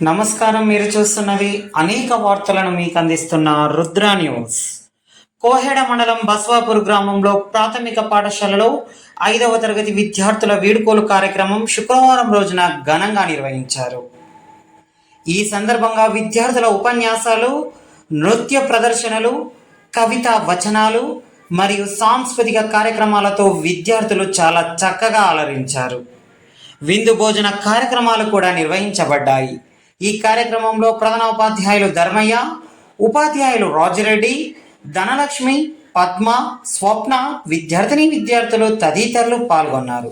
నమస్కారం. మీరు చూస్తున్నది అనేక వార్తలను మీకు అందిస్తున్న రుద్ర న్యూస్. కోహెడ మండలం బస్వాపూర్ గ్రామంలో ప్రాథమిక పాఠశాలలో 5వ తరగతి విద్యార్థుల వీడ్కోలు కార్యక్రమం శుక్రవారం రోజున ఘనంగా నిర్వహించారు. ఈ సందర్భంగా విద్యార్థుల ఉపన్యాసాలు, నృత్య ప్రదర్శనలు, కవితా వచనాలు మరియు సాంస్కృతిక కార్యక్రమాలతో విద్యార్థులు చాలా చక్కగా అలరించారు. విందు భోజన కార్యక్రమాలు కూడా నిర్వహించబడ్డాయి. ఈ కార్యక్రమంలో ప్రధాన ఉపాధ్యాయులు ధర్మయ్య, ఉపాధ్యాయులు రాజిరెడ్డి, ధనలక్ష్మి, పద్మ, స్వప్న, విద్యార్థులు తదితరులు పాల్గొన్నారు.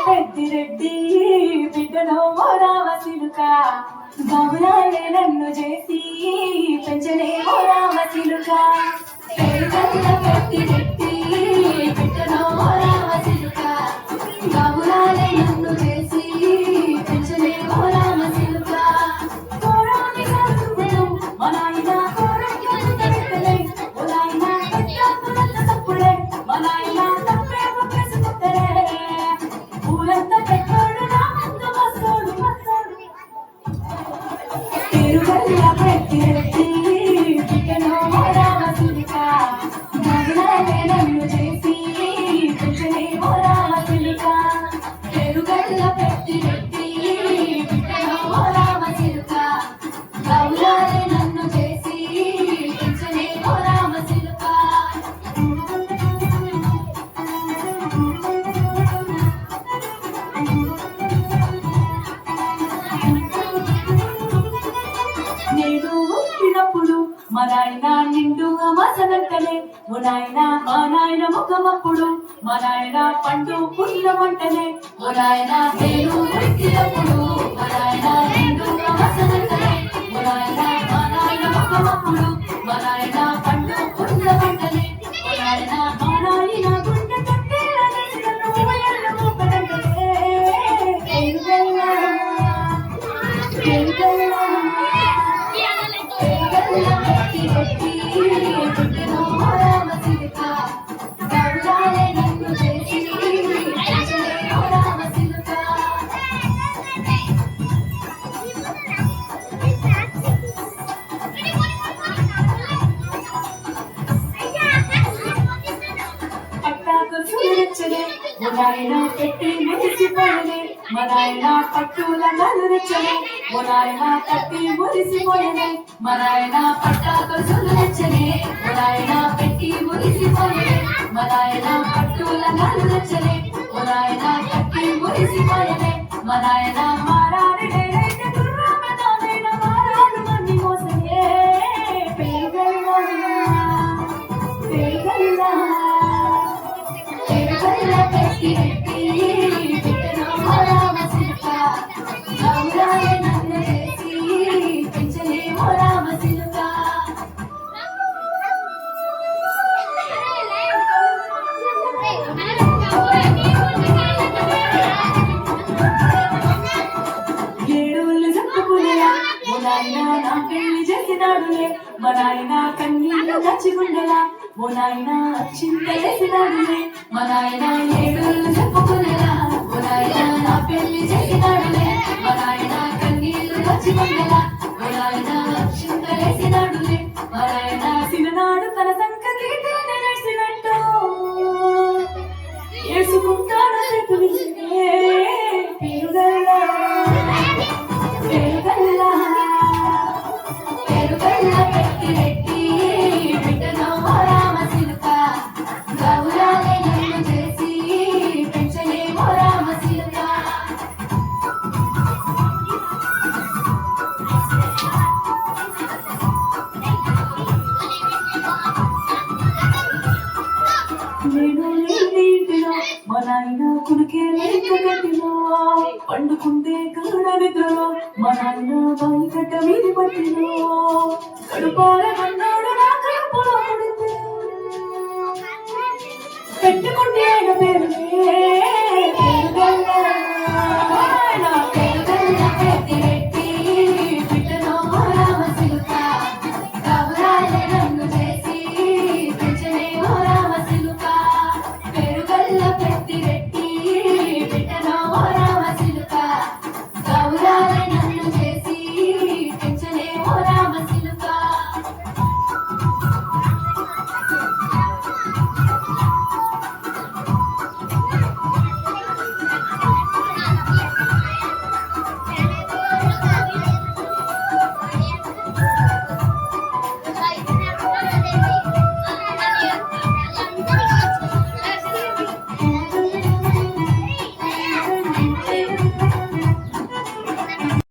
పెద్దిరెడ్డి బిడ్డలో రామ చిలుక బాబులాలే నన్ను చేసి పెంచలే రామ చిలుక పెద్దిరెడ్డి బిడ్డలో రామ చిలుక బాబులాలే నన్ను చేసి పెంచలే రామ చిలుక మా నాయన నిండుగా మసనంటలే ఓ నాయన మా నాయన ముఖమప్పుడు మా నాయన పండు పుణ్యమంటలే ఓ నాయన నేను పుట్టినప్పుడు మా నాయన నిండుగా మసనంటలే ఓ నాయన మా నాయన ముఖమప్పుడు మా నాయన పండు పుణ్యమంటలే ఓ నాయన మా నాయన గుండె కట్టేలా నాయన పెట్టి మురిసిపోయలే మా నాయన పట్టుల నలురెచ్చలే ఓ నాయన కట్టి మురిసిపోయలే మా నాయన పట్టాకొలుసులు రెచ్చలే ఓ నాయన పెట్టి మురిసిపోయలే మా నాయన పట్టుల నలురెచ్చలే ఓ నాయన కట్టి మురిసిపోయలే మా నాయన మారాని నేనైతే దుర్రామదానైన మారాలు మంది మోసలే పేగల్లా నా పెళ్లి చేసినాడులే మా నాయన కన్నీళ్ళు దచ్చిగుండెలా ఓ నాయన చింతలేసినాడులే మా నాయన ఏడుళ్ళు చెప్పుకునేలా ఓ నాయన నా పెళ్లి చేసినాడులే మా నాయన కన్నీళ్ళు దచ్చిగుండెలా ఓ నాయన చింతలేసినాడులే మా నాయన సిననాడు తన సంకటి నేసినట్టు వేసుకుంటాడు చేతులు పేరుగల్లా నాయన కుడికే లేక గట్టిలో పండుకుంటే కరుణ నిద్రలో మా నాయన బాయి కట్ట వీధి పట్టిలో కడుపార కన్నాడు నా కడుపులో పుడితే పెట్టుకుంటే ఆయన పేరునే పేరుగల్ల నా పేరుగల్ల పెట్టి బిడ్డలో రామ సిలుక